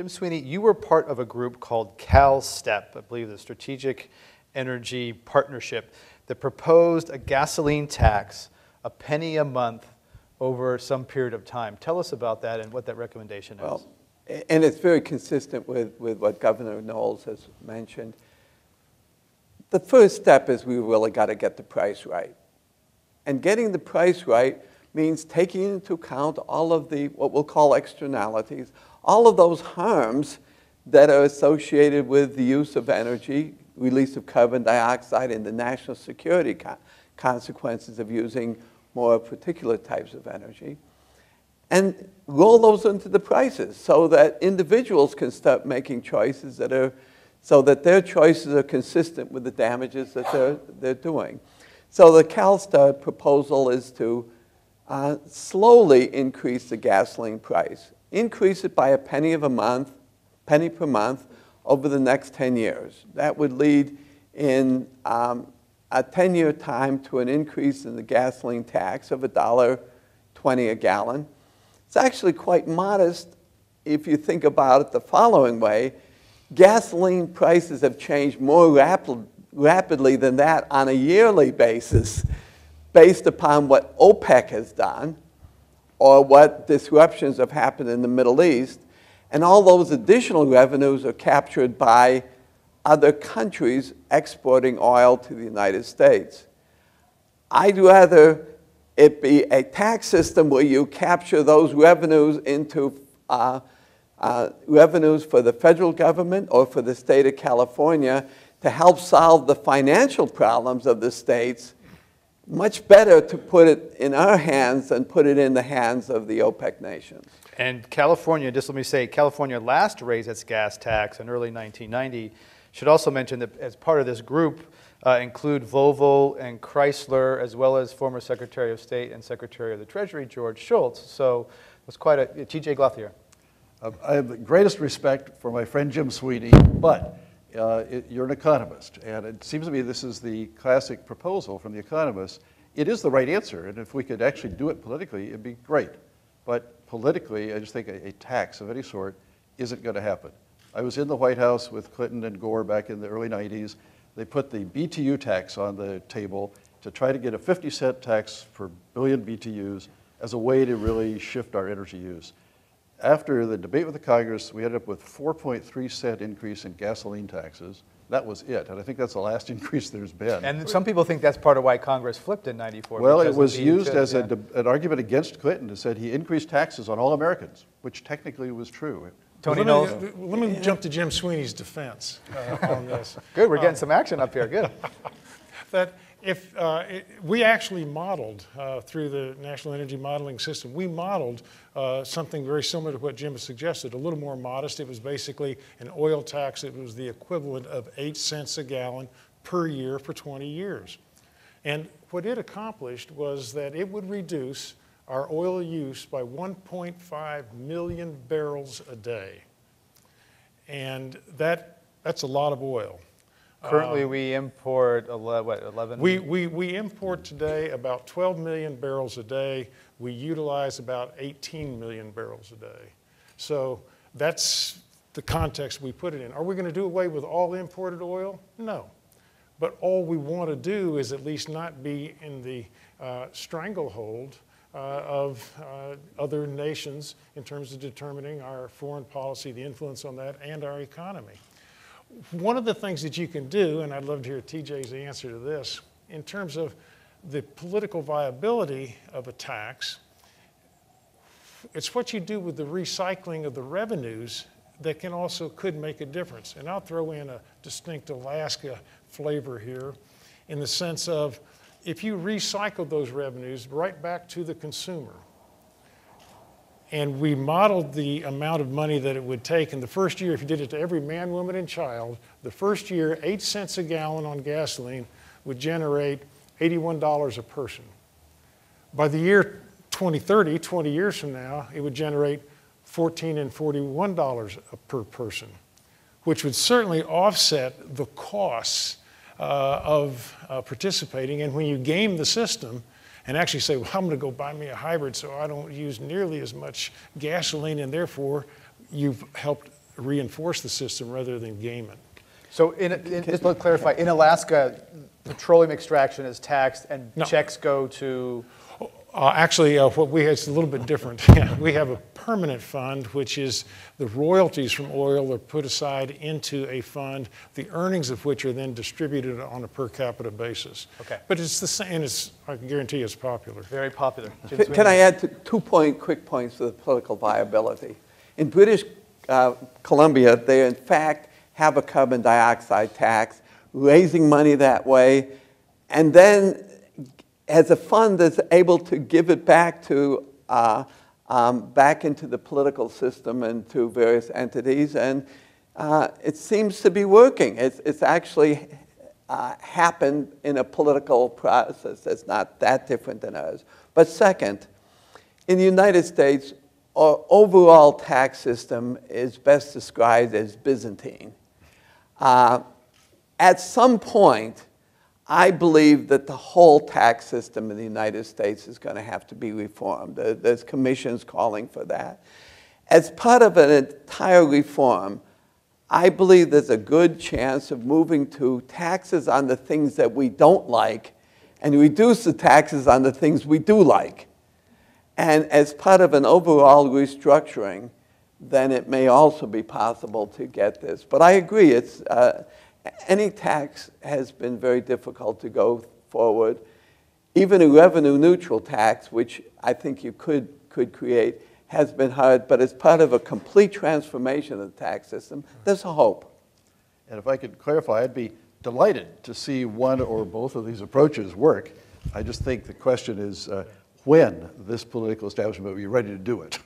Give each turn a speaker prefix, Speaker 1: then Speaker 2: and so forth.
Speaker 1: Jim Sweeney, you were part of a group called CalSTEP, I believe the Strategic Energy Partnership, that proposed a gasoline tax, a penny a month, over some period of time. Tell us about that and what that recommendation is.
Speaker 2: Well, and it's very consistent with what Governor Knowles has mentioned. The first step is we really got to get the price right. And getting the price right means taking into account all of the, what we'll call externalities, all of those harms that are associated with the use of energy, release of carbon dioxide, and the national security consequences of using more particular types of energy, and roll those into the prices so that individuals can start making choices that are, so that their choices are consistent with the damages that they're doing. So the CalSTEP proposal is to slowly increase the gasoline price, increase it by a penny per month over the next 10 years. That would lead in a 10-year time to an increase in the gasoline tax of $1.20 a gallon. It's actually quite modest if you think about it the following way. Gasoline prices have changed more rapidly than that on a yearly basis based upon what OPEC has done or what disruptions have happened in the Middle East. And all those additional revenues are captured by other countries exporting oil to the United States. I'd rather it be a tax system where you capture those revenues into revenues for the federal government or for the state of California to help solve the financial problems of the states. Much better to put it in our hands than put it in the hands of the OPEC nations.
Speaker 1: And California, just let me say, California last raised its gas tax in early 1990. Should also mention that as part of this group include Volvo and Chrysler, as well as former Secretary of State and Secretary of the Treasury, George Shultz. So it was quite a, T.J. Glauthier.
Speaker 3: I have the greatest respect for my friend Jim Sweeney, but you're an economist, and it seems to me this is the classic proposal from the economists. It is the right answer, and if we could actually do it politically, it'd be great. But politically, I just think a tax of any sort isn't going to happen. I was in the White House with Clinton and Gore back in the early 90s. They put the BTU tax on the table to try to get a 50-cent tax per billion BTUs as a way to really shift our energy use. After the debate with the Congress, we ended up with 4.3-cent increase in gasoline taxes. That was it, and I think that's the last increase there's been.
Speaker 1: And some people think that's part of why Congress flipped in '94.
Speaker 3: Well, it was used as an argument against Clinton. It said he increased taxes on all Americans, which technically was true.
Speaker 1: Tony Knowles.
Speaker 4: Let me jump to Jim Sweeney's defense on this.
Speaker 1: Good, we're getting some action up here, good.
Speaker 4: That if we actually modeled through the National Energy Modeling System, we modeled something very similar to what Jim has suggested, a little more modest. It was basically an oil tax. It was the equivalent of 8 cents a gallon per year for 20 years. And what it accomplished was that it would reduce our oil use by 1.5 million barrels a day. And that's a lot of oil.
Speaker 1: Currently, we import, what, 11?
Speaker 4: We import today about 12 million barrels a day. We utilize about 18 million barrels a day. So that's the context we put it in. Are we going to do away with all imported oil? No. But all we want to do is at least not be in the stranglehold of other nations in terms of determining our foreign policy, the influence on that, and our economy. One of the things that you can do, and I'd love to hear TJ's answer to this, in terms of the political viability of a tax, it's what you do with the recycling of the revenues that could make a difference. And I'll throw in a distinct Alaska flavor here in the sense of if you recycle those revenues right back to the consumer, and we modeled the amount of money that it would take in the first year, if you did it to every man, woman, and child, the first year, 8 cents a gallon on gasoline would generate $81 a person. By the year 2030, 20 years from now, it would generate $14 and $41 per person, which would certainly offset the costs of participating. And when you game the system and actually say, well, I'm going to go buy me a hybrid so I don't use nearly as much gasoline, and therefore you've helped reinforce the system rather than game it.
Speaker 1: So just to clarify, in Alaska, petroleum extraction is taxed and
Speaker 4: No.
Speaker 1: checks go to?
Speaker 4: Actually, what we have is a little bit different. We have a permanent fund, which is the royalties from oil are put aside into a fund, the earnings of which are then distributed on a per capita basis.
Speaker 1: Okay.
Speaker 4: But it's the same, and I can guarantee it's popular.
Speaker 1: Very popular. Jim
Speaker 2: Can
Speaker 1: Sweeney?
Speaker 2: I add quick points to the political viability? In British Columbia, they in fact have a carbon dioxide tax, raising money that way, and then as a fund that's able to give it back to back into the political system and to various entities, and it seems to be working. It's actually happened in a political process that's not that different than ours. But second, in the United States, our overall tax system is best described as Byzantine. At some point, I believe that the whole tax system in the United States is going to have to be reformed. There's commissions calling for that. As part of an entire reform, I believe there's a good chance of moving to taxes on the things that we don't like and reduce the taxes on the things we do like. And as part of an overall restructuring, then it may also be possible to get this. But I agree, any tax has been very difficult to go forward. Even a revenue neutral tax, which I think you could create, has been hard, but as part of a complete transformation of the tax system, there's a hope.
Speaker 3: And if I could clarify, I'd be delighted to see one or both of these approaches work. I just think the question is when this political establishment will be ready to do it.